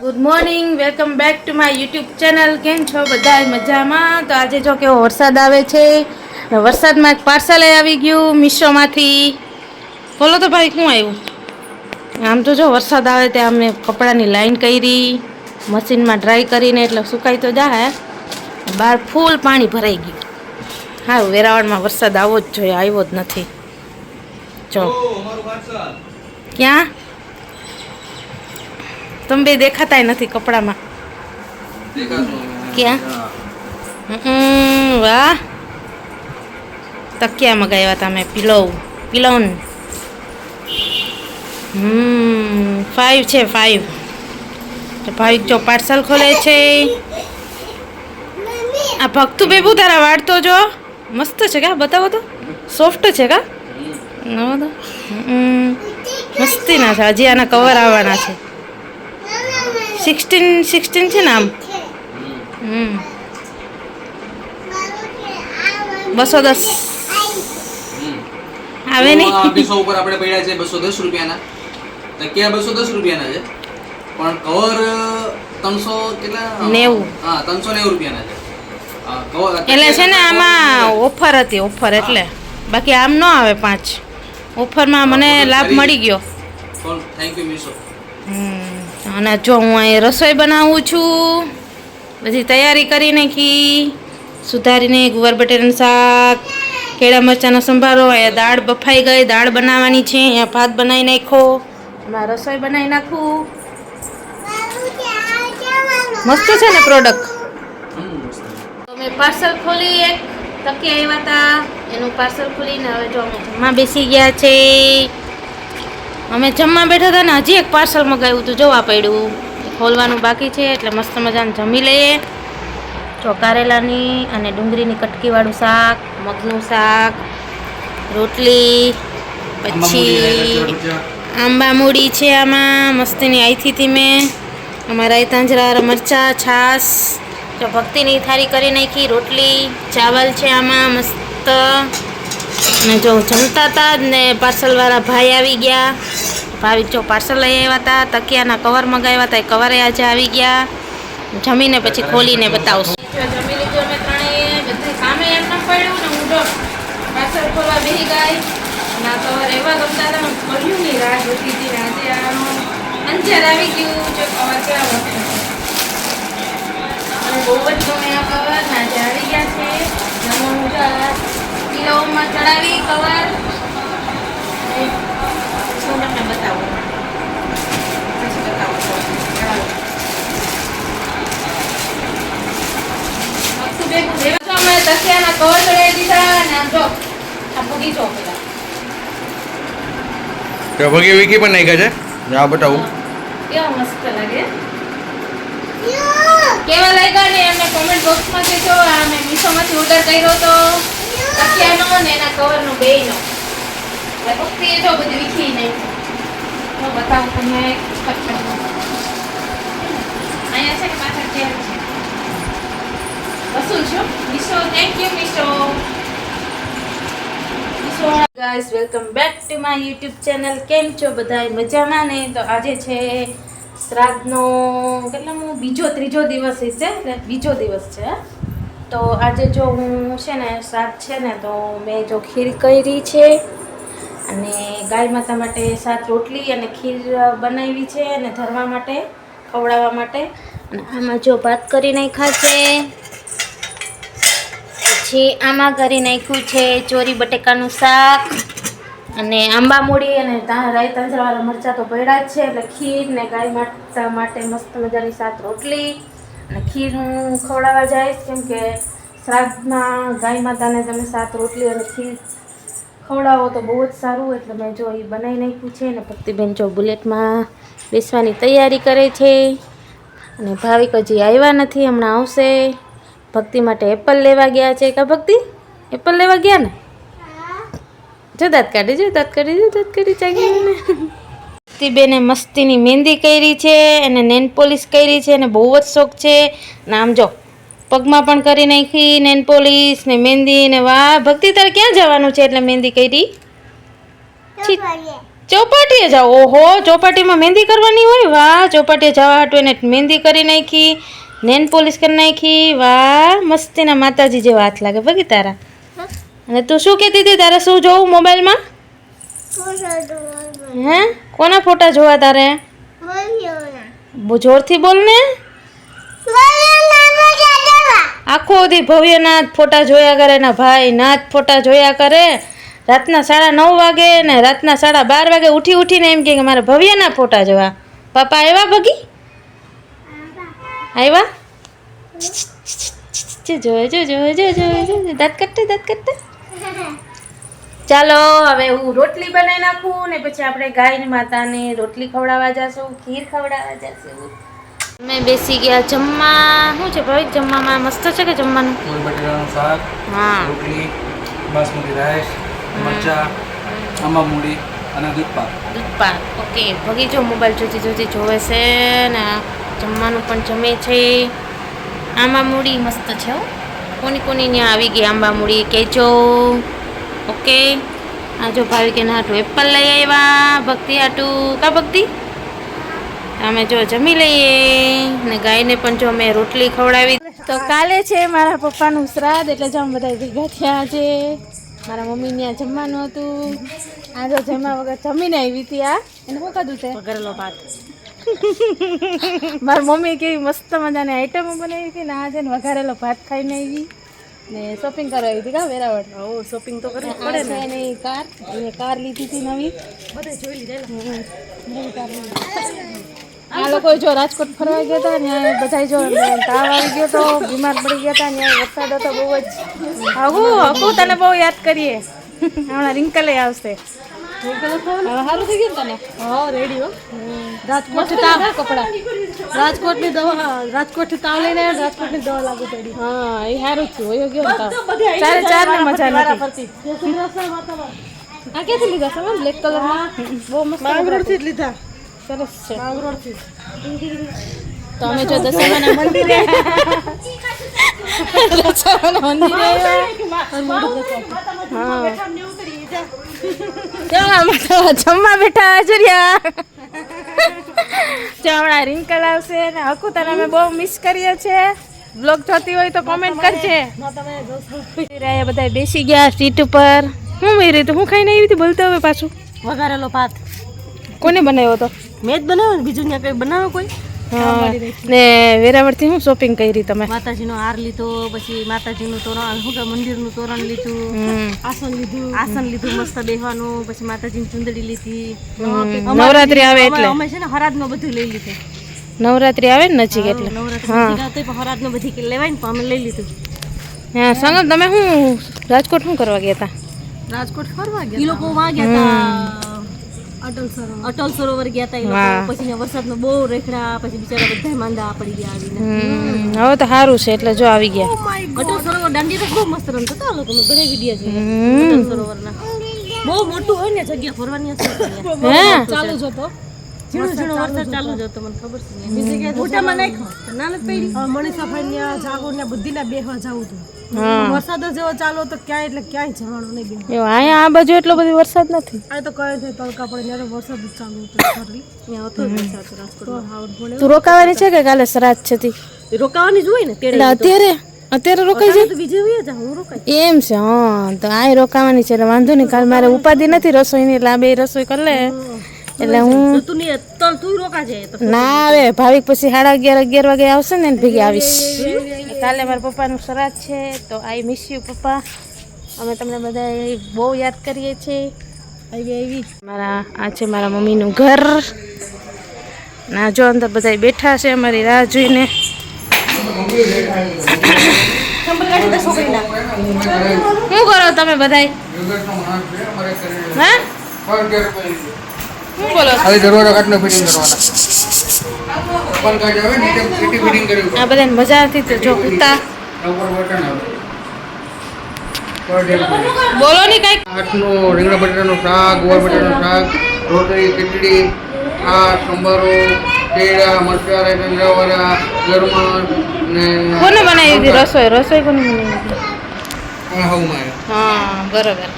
Good morning, welcome back to my YouTube channel. કેમ છો બધા મજામાં? તો આજે જો કેવો વરસાદ આવે છે. વરસાદમાં એક પાર્સલ આવી ગયું મીશોમાંથી. બોલો તો ભાઈ, શું આવ્યું? આમ તો જો વરસાદ આવે ત્યાં અમે કપડાની લાઈન કરી, મશીનમાં ડ્રાય કરીને એટલે સુકાઈ તો જાય. બહાર ફૂલ પાણી ભરાઈ ગયું. હા, વેરાવળમાં વરસાદ આવવો જ જોઈએ, આવ્યો જ નથી. જો ક્યાં તમે બે દેખાતાય નથી કપડામાં. ક્યાં? વાહ, તકિયા મગાવ્યા હતા મેં. પિલોન 5 છે 5. તો ભાઈ જો પાર્સલ ખોલે છે. આ ભક્તુ બેબુ તારા વાળ તો જો મસ્ત છે કા? બતાવો તો. સોફ્ટ છે કા? મસ્તી ના છે. હજી આના કવર આવવાના છે. 16 છે ને આમ. 210 આવે નહીં. 200 ઉપર આપણે પડ્યા છે 210 રૂપિયાના. તકિયા 210 રૂપિયાના છે, પણ કવર 300 કેટલા? 90. હા, 390 રૂપિયાના છે. કવર એટલે છે ને આમાં ઓફર હતી, ઓફર એટલે. બાકી આમ ન આવે 5. ઓફરમાં મને લાભ મળી ગયો. Thank you Meesho. અને જો હું અહીં રસોઈ બનાવું છું, બધી તૈયારી કરી નાખી. સુધારીને ગુવાર બટેટાનું શાક, કેળા મરચાંનો સંભારો. અહીંયા દાળ બફાઈ ગઈ, દાળ બનાવવાની છે. અહીંયા ભાત બનાવી નાખો, એમાં રસોઈ બનાવી નાખું. મસ્ત છે ને પ્રોડક્ટ. તો મેં પાર્સલ ખોલી, એક તકિયા આવ્યા હતા એનું પાર્સલ ખોલીને હવે જો અમે જમવા બેસી ગયા છે. અમે જમવા બેઠા હતા ને હજી એક પાર્સલ મગાવ્યું હતું, જોવા પડ્યું. ખોલવાનું બાકી છે એટલે મસ્ત મજાનું જમી લઈએ. જો કારેલાની અને ડુંગળીની કટકીવાળું શાક, મગનું શાક, રોટલી, પછી આંબા મૂડી છે આમાં મસ્તીની આઈથી હતી મેં. અમારા તાંજરાવાળા મરચાં, છાશ. જો ભક્તિની થાળી કરી નાખી, રોટલી, ચાવલ છે આમાં મસ્ત. અને જો જમતા હતા ને પાર્સલવાળા ભાઈ આવી ગયા. ભાવિક જો પાર્સલ લઈ આવ્યા હતા. તકિયાના કવર મગાવ્યા હતા, એ કવરે આજે આવી ગયા. જમીને પછી ખોલીને બતાવશું. જમી લીધું અમે ત્રણેય. બધું કામે એમ ન પડ્યું ને હું જો પાર્સલ ખોલવા બેસી ગઈ. ના કવર એવા ગમતા હતા, હું ખોલ્યું નહીં, રાહ જોતી હતી. આજે આનું અંજાર આવી ગયું. જો કવર કેવા મસ્ત છે. અને બહુ જ ગમે આ કવર. આજે આવી ગયા છે. હું કિલોમાં ચડાવી કવર. શું તમને બતાવું? પછી બતાવું. અમે તકિયાના કવર ચડાવી દીધા અને આમ જો આ બગીચો પેલા કે ભગી વિકી પણ નાખ્યા છે. આ બતાવું કેવા મસ્ત લાગે. કેવા લાગ્યા ને એમને કોમેન્ટ બોક્સમાં કહેજો. આ મેં મીશોમાંથી ઓર્ડર કર્યો તો તકિયાનો ને એના કવરનો બેયનો. એટલે પક્ષી જો બધી વીખી નહીં. હું બતાવું તમને. અહીંયા છે ને પાછળ ચેર છે. વસૂલ છો Meesho. Thank you Meesho. Guys, welcome back to my YouTube channel. કેમ છો બધા મજામાં ને? તો આજે છે શ્રાદ્ધનો ત્રીજો દિવસ હશે, એટલે બીજો દિવસ છે. તો આજે જો હું છે ને શ્રાદ્ધ છે ને તો મેં જો ખીર કરી છે અને ગાય માતા માટે 7 રોટલી અને ખીર બનાવી છે અને ધરવા માટે, ખવડાવવા માટે. અને આમાં જો ભાત કરી નાખ્યા છે. પછી આમાં કરી નાખ્યું છે ચોરી બટેકાનું શાક અને આંબા મૂડી અને રાઈ તાંજરાવાળા મરચાં તો પડ્યા જ છે. એટલે ખીર ને ગાય માતા માટે મસ્ત મજાની 7 રોટલી અને ખીર હું ખવડાવવા જઈશ. કેમ કે શ્રાદ્ધમાં ગાય માતાને તમે 7 રોટલી અને ખીર ખવડાવો તો બહુ જ સારું. એટલે મેં જો એ બનાવી નાખ્યું છે. અને ભક્તિબેન જો બુલેટમાં બેસવાની તૈયારી કરે છે. અને ભાવિક હજી આવ્યા નથી, હમણાં આવશે. ભક્તિ માટે એપલ લેવા ગયા છે. કા ભક્તિ? એપલ લેવા ગયા ને? જો દાંત કાઢી ચાગી. ભક્તિબેને મસ્તીની મહેંદી કરી છે અને નેન પોલિશ કરી છે અને બહુ જ શોખ છે. નામ જો પગમાં પણ કરી નાખી નેન પોલિશ ને મહેંદી ને. વાહ ભક્તિ, તારે ક્યાં જવાનું છે એટલે મહેંદી કરી? ચોપાટીએ જાઓ. ઓહો, ચોપાટીમાં મહેંદી કરવાની હોય? વાહ, ચોપાટીએ જવા હાટુ એને મહેંદી કરી નાખી, નેન પોલિશ કરી નાખી. વાહ, મસ્તીના માતાજી જેવા હાથ લાગે બગી તારા. અને તું શું કહેતી હતી? તારે શું જોવું મોબાઈલમાં? હે, કોના ફોટા જોવા તારે? જોરથી બોલ ને. આખો દી ભવ્યનાથ ફોટા જોયા કરે, એના ભાઈ નાથ ફોટા જોયા કરે. રાતના 9:30 વાગે ને રાતના 12:30 વાગે ઉઠીને એમ કે મારે ભવ્યના ફોટા જોવા. પપ્પા આવ્યા બગી? આવ્યા? જો દાંત કાઢતે. ચાલો હવે હું રોટલી બનાવી નાખું ને પછી આપણે ગાય માતાને રોટલી ખવડાવવા જશું, ખીર ખવડાવવા જશું. મેં બેસી ગયા જમવા. શું છે ભાઈ જમવામાં? મસ્ત છે કે જમવાનું? બટેટાનું શાક, હા, રોટલી, બાસમતી રાઈસ, મરચા, આંબા મૂડી અને દૂધપાક. ઓકે. ભગી જો મોબાઈલ જોતી જોવે છે ને જમવાનું પણ જમે છે. આંબા મૂડી મસ્ત છે હો. કોની ત્યાં આવી ગઈ આંબા મૂડી કહેજો. ઓકે. આ જો ભાવી કે હાટું એપલ લઈ આવ્યા ભક્તિ હાટું. કા ભક્તિ? અમે જો જમી લઈએ ને ગાયને પણ જો અમે રોટલી ખવડાવી. તો કાલે છે મારા પપ્પાનું શ્રાદ્ધ એટલે જ અમે બધા ભેગા થયા છે. મારા મમ્મી ત્યાં જમવાનું હતું. આ જો જમવા વગર જમીને આવી હતી. આ એને શું ખાધું છે? વઘારેલો ભાત. મારી મમ્મી કેવી મસ્ત મજાની આઈટમો બનાવી હતી ને આજે વઘારેલો ભાત ખાઈને આવી ને શોપિંગ કરવા આવી હતી. કા વેરાવળ? હો, શોપિંગ તો કરવી પડે ને. એની કાર લીધી હતી નવી. બધે જોઈ લીધેલા. આ લોકો જો રાજકોટ ફરવા ગયા હતા ને બધા જો તાવ આવી ગયો તો બીમાર પડી ગયા હતા ને વરસાદ હતો બહુ જ. હું તને બહુ યાદ કરીએ. હમણાં રિંકલે આવશે. સારું થઈ ગયું તને? હા, રેડી હો. રાજકોટથી તાવ કપડા, રાજકોટની દવા, રાજકોટથી તાવ લઈને રાજકોટની દવા લાગુ પડી. હા, એ સારું થયું. હોય ગયો ને તાવ. 4 ને મજા નથી. આ ક્યાંથી લીધા તમે? બ્લેક કલરમાં બહુ મસ્ત. માંગરોળથી જ લીધા. સરસ છે. માંગરોળથી. તો અમે જો દશામાના મંદિરે જમવા બેઠા હાજરિયા. જો હમણાં રિંકલ આવશે ને હકુતાને અમે બહુ મિસ કરીએ છીએ. બ્લોગ જોતી હોય તો કોમેન્ટ કરજે. બધા બેસી ગયા સીટ ઉપર. હું મેરી તો હું ખાઈને આવી હતી બોલતો હવે પાછું. વઘારેલો ભાત. કોને બનાવ્યો હતો? મેં જ બનાવ્યો ને. બીજું ત્યાં કંઈ બનાવો કોઈ? ને વેરાવળથી હું શોપિંગ કરી તમે? માતાજીનો હાર લીધો, પછી માતાજીનું તોરણ, શું કે મંદિરનું તોરણ લીધું, આસન લીધું મસ્ત બેહવાનું, પછી માતાજીની ચુંદડી લીધી. નવરાત્રી આવે એટલે અમે છે ને હરાદમાં બધું લઈ લીધું. નવરાત્રી આવે ને નજીક એટલે નવરાત્રી હરાદમાં બધી લેવાય ને તો અમે લઈ લીધું. હા સંગત તમે શું રાજકોટ શું કરવા ગયા હતા? રાજકોટ ફરવા ગયા. એ લોકો વાં ગયા હતા અટલ સરોવર ગયા હતા. પછી વરસાદનો બહુ રેખડા, પછી બિચારા બધા માંદા પડી ગયા આવીને. હવે તો સારું છે એટલે જો આવી ગયા. અટલ સરોવર દાંડી તો બહુ મસ્ત રમતા હતા લોકો. ઘણા વિડીયો છે અટલ સરોવરના. બહુ મોટું હોય ને જગ્યા ફરવાની ચાલુ જ હતો. ઝીણો વરસાદ ચાલુ જ હતો. મને ખબર છે. બીજી જગ્યાએ મોટામાં નાખ્યો નાનક પડી. મનીષાભાઈ જાગોર ને બુદ્ધિના બેહવા જવું હતું. વરસાદ જેવો ચાલુ તો ક્યાંય એટલે ક્યાંય જવાનું નહીં. અહીંયા આ બાજુ એટલો બધો વરસાદ નથી. આ તો કહે છે તડકા પડે ત્યારે વરસાદ જ ચાલુ હતો. તું રોકાવાની છે કે કાલે શ્રાદ્ધ છે? રોકાવાની જ હોય ને અત્યારે રોકાઈ જાય. એમ છે? હા, તો આ રોકાવાની છે એટલે વાંધો નહીં. કાલ મારે ઉપાધિ નથી રસોઈની એટલે આ બે રસોઈ કરી લે એટલે હું ના આવે. ભાવિક પછી 11:30 વાગે આવશે ને ભેગી આવીશ. કાલે મારા પપ્પાનું શ્રાદ્ધ છે તો આઈ મિસ યુ પપ્પા. અમે તમને બધા બહુ યાદ કરીએ છીએ. આ છે મારા મમ્મીનું ઘર. ના જો અંદર બધા બેઠા છે અમારી રાહ જોઈને. શું કરો તમે બધા? હા, શું બોલો? આ બધાને મજા આવતી તો જો ઉતા બોલો ની કઈક. રીંગણા બટાટાનું શાક, ગોળ બટાટાનું શાક, રોટલી, ખીચડી, આ સંભારો, કેળા, મરચા, રંગરાવાળા, ગરમા ને કોને બનાવી હતી રસોઈ? રસોઈ કોને બનાવી હતી? હા, બરોબર.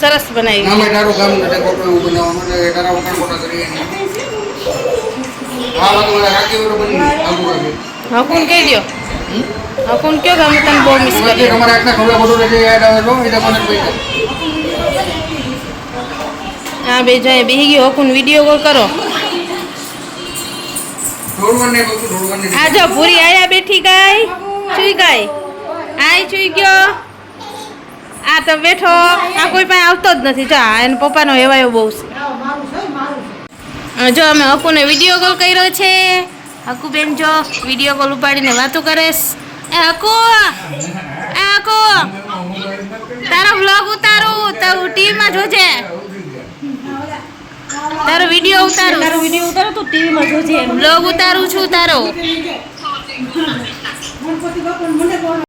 સરસ બનાવી આમે તારું કામ નથી ખોટું એવું બનાવવાનું એટલે તારા વખાણ ખોટા કરીએ નહીં. આ વાત મારા રાખી વરો બની આગુ રાખી. હકુન કહી દો હકુન કયો કે અમે તને બહુ મિસ હવે કરીએ તમારા આટલા ખવડા બધું રહેશે યાદ આવે તો એટલે મને પૈસા હા બે જાય બેહી ગયો હકુન વિડીયો કોલ કરો થોડું ને બધું થોડું ને આ જો પૂરી આયા બેઠી ગાય ચૂઈ ગાય આય ચૂઈ ગયો આ તો બેઠો આ કોઈ પાસે આવતો જ નથી જા એને પપ્પાનો હેવાયો બહુ છે જો અમે હકુને વિડીયો કોલ કર્યો છે હકુ બેન જો વિડીયો કોલ ઉપાડીને વાતો કરેશ એ હકુ તારો વ્લોગ ઉતારું તો ટીવીમાં જોજે તારો વિડીયો ઉતારું તો ટીવીમાં જોજે વ્લોગ ઉતારું છું તારો